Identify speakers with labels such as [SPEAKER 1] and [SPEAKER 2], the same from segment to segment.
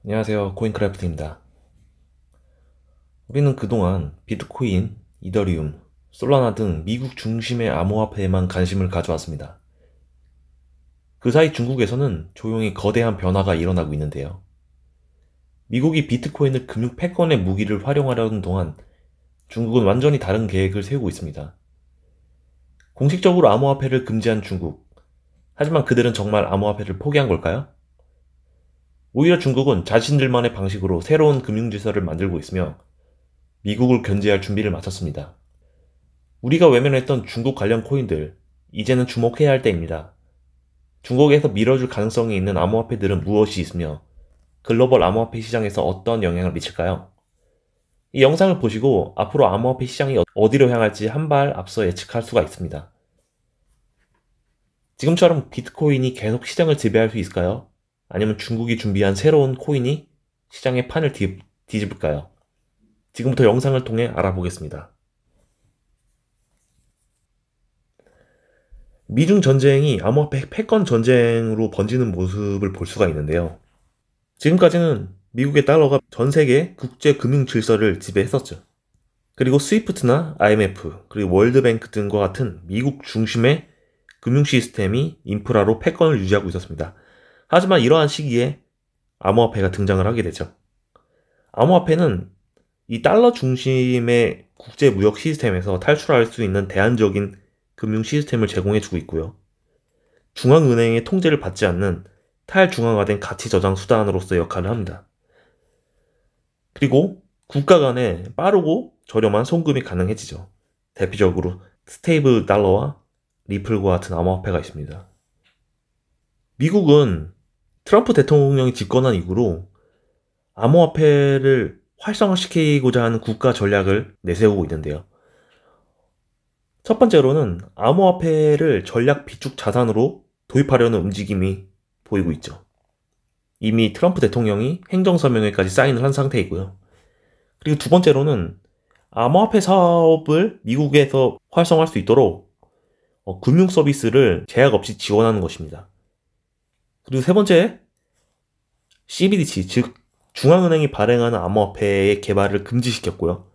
[SPEAKER 1] 안녕하세요. 코인크래프트입니다. 우리는 그동안 비트코인, 이더리움, 솔라나 등 미국 중심의 암호화폐에만 관심을 가져왔습니다. 그 사이 중국에서는 조용히 거대한 변화가 일어나고 있는데요. 미국이 비트코인을 금융 패권의 무기를 활용하려는 동안 중국은 완전히 다른 계획을 세우고 있습니다. 공식적으로 암호화폐를 금지한 중국. 하지만 그들은 정말 암호화폐를 포기한 걸까요? 오히려 중국은 자신들만의 방식으로 새로운 금융질서를 만들고 있으며 미국을 견제할 준비를 마쳤습니다. 우리가 외면했던 중국 관련 코인들, 이제는 주목해야 할 때입니다. 중국에서 밀어줄 가능성이 있는 암호화폐들은 무엇이 있으며 글로벌 암호화폐 시장에서 어떤 영향을 미칠까요? 이 영상을 보시고 앞으로 암호화폐 시장이 어디로 향할지 한 발 앞서 예측할 수가 있습니다. 지금처럼 비트코인이 계속 시장을 지배할 수 있을까요? 아니면 중국이 준비한 새로운 코인이 시장의 판을 뒤집을까요? 지금부터 영상을 통해 알아보겠습니다. 미중 전쟁이 암호화폐 패권 전쟁으로 번지는 모습을 볼 수가 있는데요. 지금까지는 미국의 달러가 전 세계 국제 금융 질서를 지배했었죠. 그리고 스위프트나 IMF, 그리고 월드뱅크 등과 같은 미국 중심의 금융 시스템이 인프라로 패권을 유지하고 있었습니다. 하지만 이러한 시기에 암호화폐가 등장을 하게 되죠. 암호화폐는 이 달러 중심의 국제 무역 시스템에서 탈출할 수 있는 대안적인 금융 시스템을 제공해주고 있고요. 중앙은행의 통제를 받지 않는 탈중앙화된 가치 저장 수단으로서 역할을 합니다. 그리고 국가 간에 빠르고 저렴한 송금이 가능해지죠. 대표적으로 스테이블 달러와 리플과 같은 암호화폐가 있습니다. 미국은 트럼프 대통령이 집권한 이후로 암호화폐를 활성화시키고자 하는 국가 전략을 내세우고 있는데요. 첫 번째로는 암호화폐를 전략 비축 자산으로 도입하려는 움직임이 보이고 있죠. 이미 트럼프 대통령이 행정서명회까지 사인을 한 상태이고요. 그리고 두 번째로는 암호화폐 사업을 미국에서 활성화할 수 있도록 금융 서비스를 제약 없이 지원하는 것입니다. 그리고 세 번째, CBDC, 즉 중앙은행이 발행하는 암호화폐의 개발을 금지시켰고요.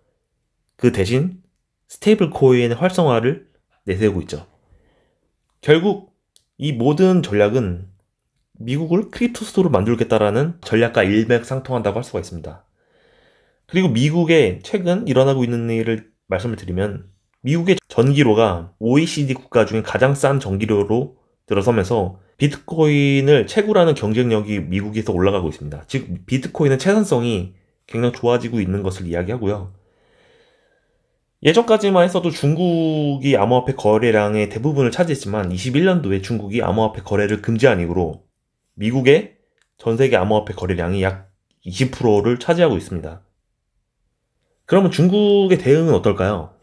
[SPEAKER 1] 그 대신 스테이블 코인의 활성화를 내세우고 있죠. 결국 이 모든 전략은 미국을 크립토 수도로 만들겠다라는 전략과 일맥상통한다고 할 수가 있습니다. 그리고 미국에 최근 일어나고 있는 일을 말씀을 드리면 미국의 전기료가 OECD 국가 중에 가장 싼 전기료로 들어서면서 비트코인을 채굴하는 경쟁력이 미국에서 올라가고 있습니다. 즉 비트코인의 채산성이 굉장히 좋아지고 있는 것을 이야기하고요. 예전까지만 했어도 중국이 암호화폐 거래량의 대부분을 차지했지만 21년도에 중국이 암호화폐 거래를 금지한 이후로 미국의 전세계 암호화폐 거래량이 약 20%를 차지하고 있습니다. 그러면 중국의 대응은 어떨까요?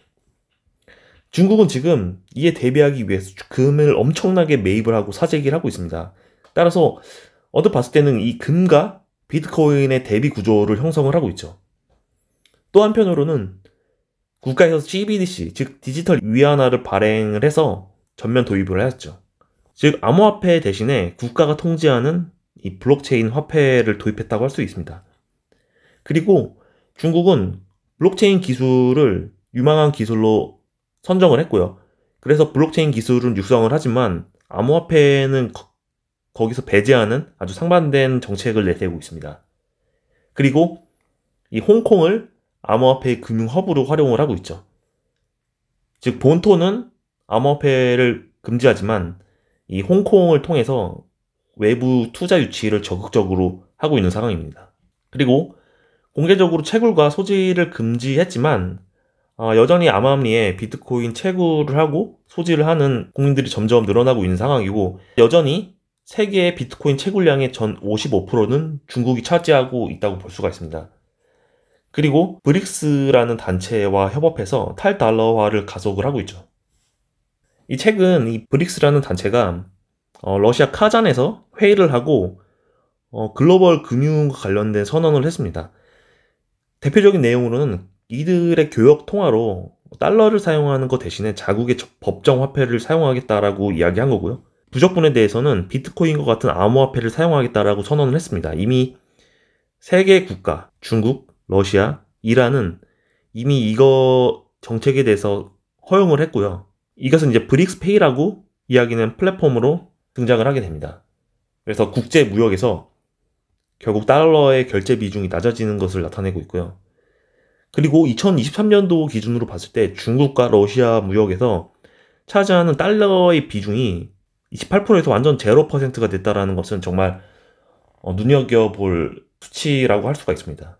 [SPEAKER 1] 중국은 지금 이에 대비하기 위해서 금을 엄청나게 매입을 하고 사재기를 하고 있습니다. 따라서 언뜻 봤을 때는 이 금과 비트코인의 대비 구조를 형성을 하고 있죠. 또 한편으로는 국가에서 CBDC, 즉 디지털 위안화를 발행을 해서 전면 도입을 하였죠. 즉 암호화폐 대신에 국가가 통제하는 이 블록체인 화폐를 도입했다고 할 수 있습니다. 그리고 중국은 블록체인 기술을 유망한 기술로 선정을 했고요. 그래서 블록체인 기술은 육성을 하지만 암호화폐는 거기서 배제하는 아주 상반된 정책을 내세우고 있습니다. 그리고 이 홍콩을 암호화폐 금융 허브로 활용을 하고 있죠. 즉 본토는 암호화폐를 금지하지만 이 홍콩을 통해서 외부 투자 유치를 적극적으로 하고 있는 상황입니다. 그리고 공개적으로 채굴과 소지를 금지했지만 여전히 암암리에 비트코인 채굴을 하고 소지를 하는 국민들이 점점 늘어나고 있는 상황이고 여전히 세계의 비트코인 채굴량의 전 55%는 중국이 차지하고 있다고 볼 수가 있습니다. 그리고 브릭스라는 단체와 협업해서 탈달러화를 가속을 하고 있죠. 이 최근 이 브릭스라는 단체가 러시아 카잔에서 회의를 하고 글로벌 금융과 관련된 선언을 했습니다. 대표적인 내용으로는 이들의 교역 통화로 달러를 사용하는 것 대신에 자국의 법정 화폐를 사용하겠다라고 이야기한 거고요. 부적분에 대해서는 비트코인과 같은 암호화폐를 사용하겠다라고 선언을 했습니다. 이미 세 개 국가, 중국, 러시아, 이란은 이미 이거 정책에 대해서 허용을 했고요. 이것은 이제 브릭스페이라고 이야기하는 플랫폼으로 등장을 하게 됩니다. 그래서 국제 무역에서 결국 달러의 결제 비중이 낮아지는 것을 나타내고 있고요. 그리고 2023년도 기준으로 봤을 때 중국과 러시아 무역에서 차지하는 달러의 비중이 28%에서 완전 0%가 됐다는 것은 정말 눈여겨볼 수치라고 할 수가 있습니다.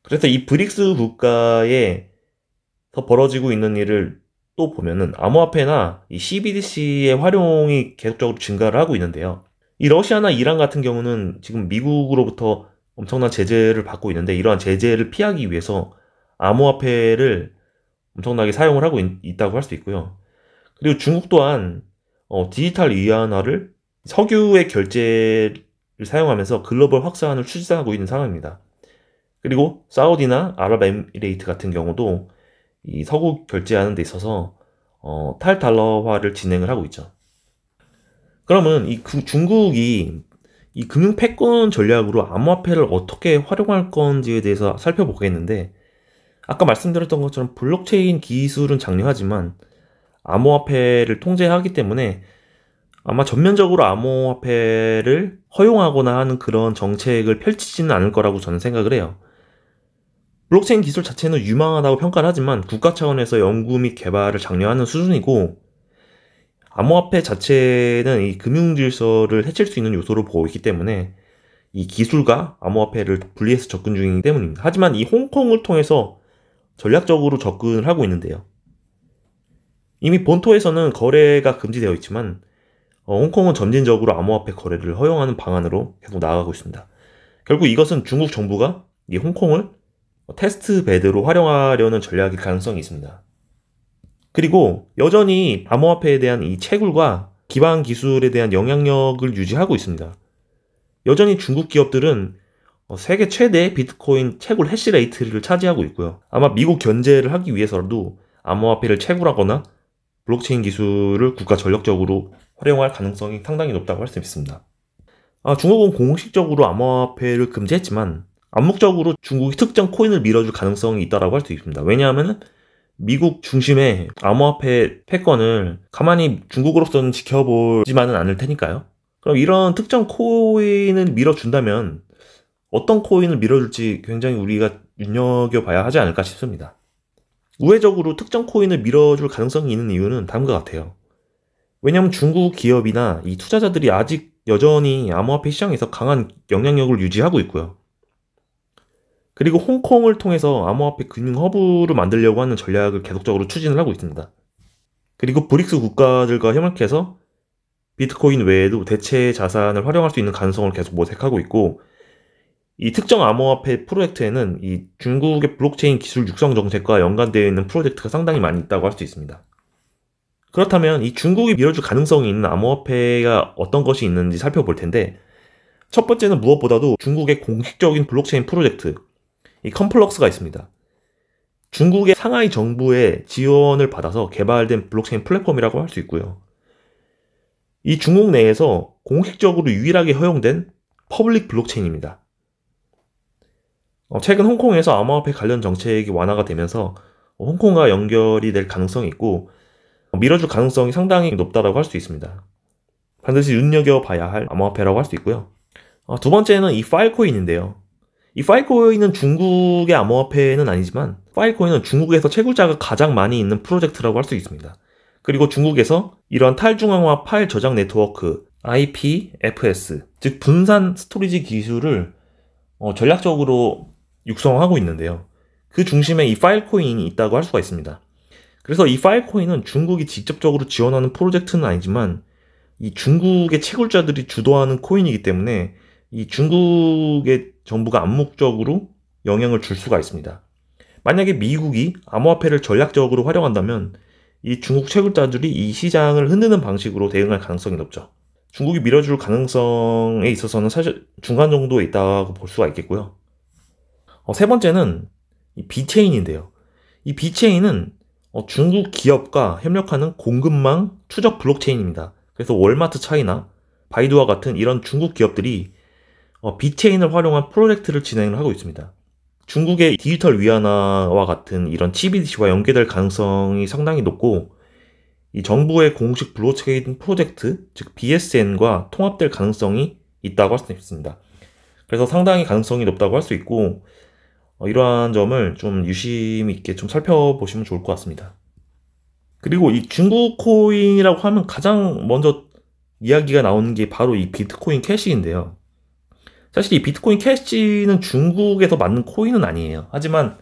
[SPEAKER 1] 그래서 이 브릭스 국가에서 벌어지고 있는 일을 또 보면은 암호화폐나 이 CBDC의 활용이 계속적으로 증가를 하고 있는데요. 이 러시아나 이란 같은 경우는 지금 미국으로부터 엄청난 제재를 받고 있는데 이러한 제재를 피하기 위해서 암호화폐를 엄청나게 사용을 하고 있다고 할 수 있고요. 그리고 중국 또한 디지털 위안화를 석유의 결제를 사용하면서 글로벌 확산을 추진하고 있는 상황입니다. 그리고 사우디나 아랍에미레이트 같은 경우도 이 석유 결제하는 데 있어서 탈달러화를 진행을 하고 있죠. 그러면 이 중국이 이 금융 패권 전략으로 암호화폐를 어떻게 활용할 건지에 대해서 살펴보겠는데, 아까 말씀드렸던 것처럼 블록체인 기술은 장려하지만 암호화폐를 통제하기 때문에 아마 전면적으로 암호화폐를 허용하거나 하는 그런 정책을 펼치지는 않을 거라고 저는 생각을 해요. 블록체인 기술 자체는 유망하다고 평가를 하지만 국가 차원에서 연구 및 개발을 장려하는 수준이고, 암호화폐 자체는 이 금융 질서를 해칠 수 있는 요소로 보이기 때문에 이 기술과 암호화폐를 분리해서 접근 중이기 때문입니다. 하지만 이 홍콩을 통해서 전략적으로 접근을 하고 있는데요. 이미 본토에서는 거래가 금지되어 있지만 홍콩은 점진적으로 암호화폐 거래를 허용하는 방안으로 계속 나아가고 있습니다. 결국 이것은 중국 정부가 이 홍콩을 테스트 베드로 활용하려는 전략일 가능성이 있습니다. 그리고 여전히 암호화폐에 대한 이 채굴과 기반 기술에 대한 영향력을 유지하고 있습니다. 여전히 중국 기업들은 세계 최대 비트코인 채굴 해시레이트를 차지하고 있고요. 아마 미국 견제를 하기 위해서라도 암호화폐를 채굴하거나 블록체인 기술을 국가 전력적으로 활용할 가능성이 상당히 높다고 할 수 있습니다. 중국은 공식적으로 암호화폐를 금지했지만 암묵적으로 중국이 특정 코인을 밀어줄 가능성이 있다고 할 수 있습니다. 왜냐하면 미국 중심의 암호화폐 패권을 가만히 중국으로서는 지켜보지만은 않을 테니까요. 그럼 이런 특정 코인을 밀어준다면 어떤 코인을 밀어줄지 굉장히 우리가 눈여겨봐야 하지 않을까 싶습니다. 우회적으로 특정 코인을 밀어줄 가능성이 있는 이유는 다음과 같아요. 왜냐하면 중국 기업이나 이 투자자들이 아직 여전히 암호화폐 시장에서 강한 영향력을 유지하고 있고요. 그리고 홍콩을 통해서 암호화폐 금융 허브를 만들려고 하는 전략을 계속적으로 추진을 하고 있습니다. 그리고 브릭스 국가들과 협력해서 비트코인 외에도 대체 자산을 활용할 수 있는 가능성을 계속 모색하고 있고, 이 특정 암호화폐 프로젝트에는 이 중국의 블록체인 기술 육성 정책과 연관되어 있는 프로젝트가 상당히 많이 있다고 할 수 있습니다. 그렇다면 이 중국이 밀어줄 가능성이 있는 암호화폐가 어떤 것이 있는지 살펴볼 텐데, 첫 번째는 무엇보다도 중국의 공식적인 블록체인 프로젝트, 이 컴플럭스가 있습니다. 중국의 상하이 정부의 지원을 받아서 개발된 블록체인 플랫폼이라고 할 수 있고요. 이 중국 내에서 공식적으로 유일하게 허용된 퍼블릭 블록체인입니다. 최근 홍콩에서 암호화폐 관련 정책이 완화가 되면서 홍콩과 연결이 될 가능성이 있고 밀어줄 가능성이 상당히 높다고 할 수 있습니다. 반드시 눈여겨봐야 할 암호화폐라고 할 수 있고요. 두 번째는 이 파일코인인데요. 이 파일코인은 중국의 암호화폐는 아니지만 파일코인은 중국에서 채굴자가 가장 많이 있는 프로젝트라고 할 수 있습니다. 그리고 중국에서 이러한 탈중앙화 파일 저장 네트워크 IPFS, 즉 분산 스토리지 기술을 전략적으로 육성하고 있는데요. 그 중심에 이 파일코인이 있다고 할 수가 있습니다. 그래서 이 파일코인은 중국이 직접적으로 지원하는 프로젝트는 아니지만 이 중국의 채굴자들이 주도하는 코인이기 때문에 이 중국의 정부가 암묵적으로 영향을 줄 수가 있습니다. 만약에 미국이 암호화폐를 전략적으로 활용한다면 이 중국 채굴자들이 이 시장을 흔드는 방식으로 대응할 가능성이 높죠. 중국이 밀어줄 가능성에 있어서는 사실 중간 정도에 있다고 볼 수가 있겠고요. 세 번째는 이 비체인인데요. 이 비체인은 중국 기업과 협력하는 공급망 추적 블록체인입니다. 그래서 월마트 차이나 바이두와 같은 이런 중국 기업들이 비체인을 활용한 프로젝트를 진행을 하고 있습니다. 중국의 디지털 위안화와 같은 이런 CBDC와 연계될 가능성이 상당히 높고, 이 정부의 공식 블록체인 프로젝트, 즉 BSN과 통합될 가능성이 있다고 할 수 있습니다. 그래서 상당히 가능성이 높다고 할 수 있고, 이러한 점을 좀 유심 있게 좀 살펴보시면 좋을 것 같습니다. 그리고 이 중국 코인이라고 하면 가장 먼저 이야기가 나오는 게 바로 이 비트코인 캐시인데요. 사실 이 비트코인 캐시는 중국에서 만든 코인은 아니에요. 하지만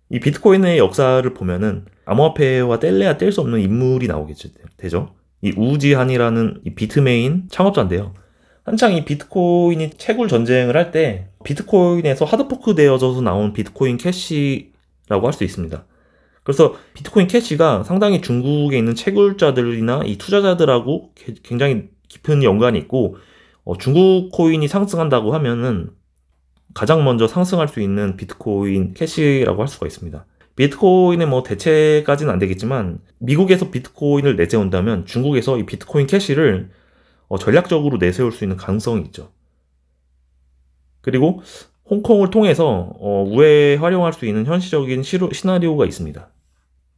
[SPEAKER 1] 이 비트코인의 역사를 보면은 암호화폐와 뗄래야 뗄 수 없는 인물이 나오겠죠. 되죠. 이 우지한이라는 이 비트메인 창업자인데요. 한창 이 비트코인이 채굴 전쟁을 할 때 비트코인에서 하드포크 되어져서 나온 비트코인 캐시라고 할 수 있습니다. 그래서 비트코인 캐시가 상당히 중국에 있는 채굴자들이나 이 투자자들하고 굉장히 깊은 연관이 있고, 중국 코인이 상승한다고 하면은 가장 먼저 상승할 수 있는 비트코인 캐시라고 할 수가 있습니다. 비트코인의 뭐 대체까지는 안 되겠지만 미국에서 비트코인을 내세운다면 중국에서 이 비트코인 캐시를 전략적으로 내세울 수 있는 가능성이 있죠. 그리고 홍콩을 통해서 우회 활용할 수 있는 현실적인 시나리오가 있습니다.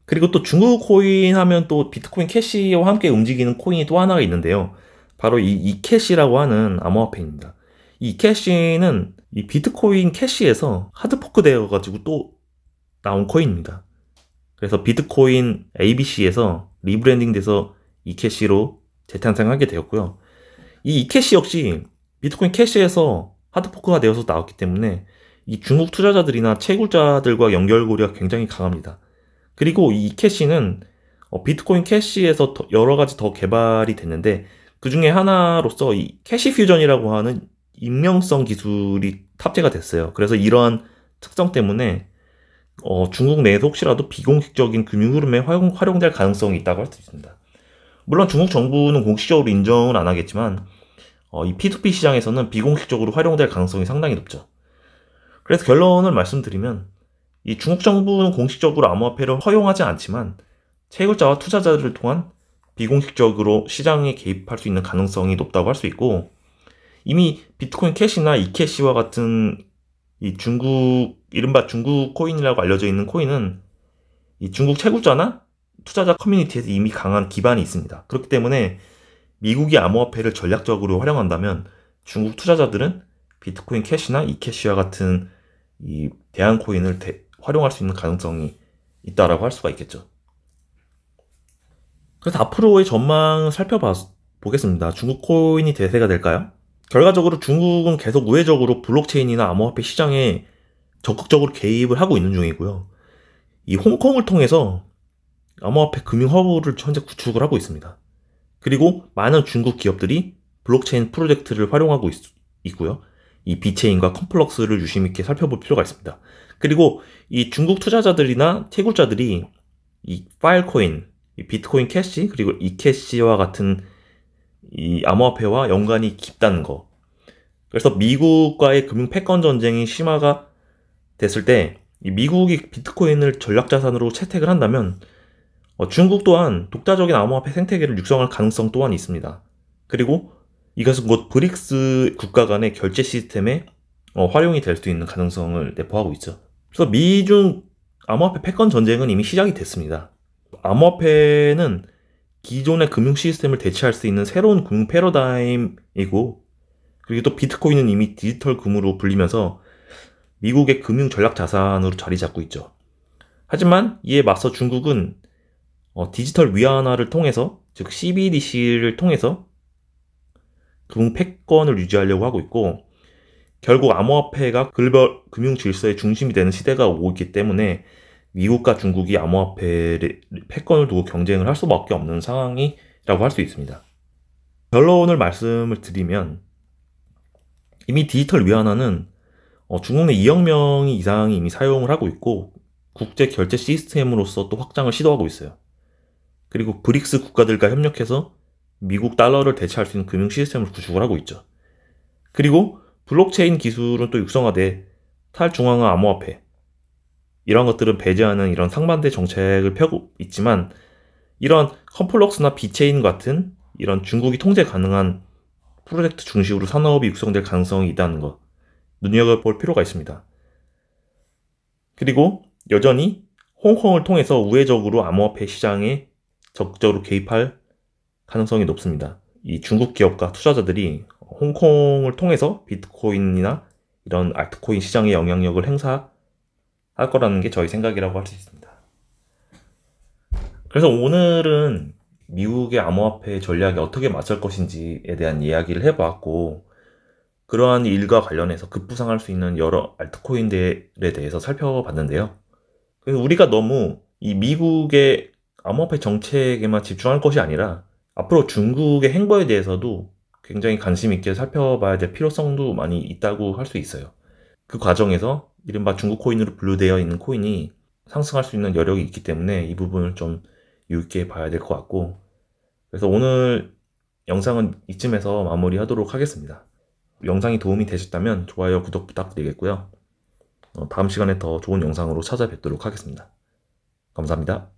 [SPEAKER 1] 그리고 또 중국 코인 하면 또 비트코인 캐시와 함께 움직이는 코인이 또 하나가 있는데요. 바로 이 이캐시라고 하는 암호화폐입니다. 이 이캐시는 이 비트코인 캐시에서 하드포크 되어가지고 또 나온 코인입니다. 그래서 비트코인 ABC에서 리브랜딩 돼서 이캐시로 재탄생하게 되었고요. 이 이캐시 역시 비트코인 캐시에서 하드포크가 되어서 나왔기 때문에 이 중국 투자자들이나 채굴자들과 연결고리가 굉장히 강합니다. 그리고 이 이캐시는 비트코인 캐시에서 여러 가지 더 개발이 됐는데, 그 중에 하나로서 이 캐시 퓨전이라고 하는 익명성 기술이 탑재가 됐어요. 그래서 이러한 특성 때문에 중국 내에서 혹시라도 비공식적인 금융 흐름에 활용될 가능성이 있다고 할 수 있습니다. 물론 중국 정부는 공식적으로 인정은 안 하겠지만 이 P2P 시장에서는 비공식적으로 활용될 가능성이 상당히 높죠. 그래서 결론을 말씀드리면 이 중국 정부는 공식적으로 암호화폐를 허용하지 않지만 채굴자와 투자자들을 통한 비공식적으로 시장에 개입할 수 있는 가능성이 높다고 할 수 있고, 이미 비트코인 캐시나 이캐시와 같은 이 이른바 중국 코인이라고 알려져 있는 코인은 이 중국 채굴자나 투자자 커뮤니티에서 이미 강한 기반이 있습니다. 그렇기 때문에 미국이 암호화폐를 전략적으로 활용한다면 중국 투자자들은 비트코인 캐시나 이캐시와 같은 이 대안 코인을 활용할 수 있는 가능성이 있다라고 할 수가 있겠죠. 그래서 앞으로의 전망을 살펴보겠습니다. 중국 코인이 대세가 될까요? 결과적으로 중국은 계속 우회적으로 블록체인이나 암호화폐 시장에 적극적으로 개입을 하고 있는 중이고요. 이 홍콩을 통해서 암호화폐 금융 허브를 현재 구축을 하고 있습니다. 그리고 많은 중국 기업들이 블록체인 프로젝트를 활용하고 있고요. 이 비체인과 컴플럭스를 유심 있게 살펴볼 필요가 있습니다. 그리고 이 중국 투자자들이나 채굴자들이 이 파일코인, 이 비트코인 캐시, 그리고 이캐시와 같은 이 암호화폐와 연관이 깊다는 거. 그래서 미국과의 금융 패권 전쟁이 심화가 됐을 때 이 미국이 비트코인을 전략자산으로 채택을 한다면 중국 또한 독자적인 암호화폐 생태계를 육성할 가능성 또한 있습니다. 그리고 이것은 곧 브릭스 국가 간의 결제 시스템에 활용이 될 수 있는 가능성을 내포하고 있죠. 그래서 미중 암호화폐 패권 전쟁은 이미 시작이 됐습니다. 암호화폐는 기존의 금융 시스템을 대체할 수 있는 새로운 금융 패러다임이고, 그리고 또 비트코인은 이미 디지털 금으로 불리면서 미국의 금융 전략 자산으로 자리 잡고 있죠. 하지만 이에 맞서 중국은 디지털 위안화를 통해서, 즉 CBDC를 통해서 금융 패권을 유지하려고 하고 있고, 결국 암호화폐가 글로벌 금융 질서의 중심이 되는 시대가 오고 있기 때문에 미국과 중국이 암호화폐 패권을 두고 경쟁을 할 수밖에 없는 상황이라고 할 수 있습니다. 결론을 말씀을 드리면 이미 디지털 위안화는 중국 내 2억 명이 이상이 이미 사용을 하고 있고, 국제 결제 시스템으로서 또 확장을 시도하고 있어요. 그리고 브릭스 국가들과 협력해서 미국 달러를 대체할 수 있는 금융 시스템을 구축을 하고 있죠. 그리고 블록체인 기술은 또 육성화돼 탈중앙화 암호화폐, 이런 것들은 배제하는 이런 상반대 정책을 펴고 있지만, 이런 컴플럭스나 비체인 같은 이런 중국이 통제 가능한 프로젝트 중심으로 산업이 육성될 가능성이 있다는 것 눈여겨볼 필요가 있습니다. 그리고 여전히 홍콩을 통해서 우회적으로 암호화폐 시장에 적극적으로 개입할 가능성이 높습니다. 이 중국 기업과 투자자들이 홍콩을 통해서 비트코인이나 이런 알트코인 시장의 영향력을 행사할 거라는 게 저희 생각이라고 할 수 있습니다. 그래서 오늘은 미국의 암호화폐 전략에 어떻게 맞설 것인지에 대한 이야기를 해보았고, 그러한 일과 관련해서 급부상할 수 있는 여러 알트코인들에 대해서 살펴봤는데요. 그래서 우리가 너무 이 미국의 암호화폐 정책에만 집중할 것이 아니라 앞으로 중국의 행보에 대해서도 굉장히 관심 있게 살펴봐야 될 필요성도 많이 있다고 할 수 있어요. 그 과정에서 이른바 중국 코인으로 분류되어 있는 코인이 상승할 수 있는 여력이 있기 때문에 이 부분을 좀 유의 깊게 봐야 될 것 같고, 그래서 오늘 영상은 이쯤에서 마무리하도록 하겠습니다. 영상이 도움이 되셨다면 좋아요, 구독 부탁드리겠고요. 다음 시간에 더 좋은 영상으로 찾아뵙도록 하겠습니다. 감사합니다.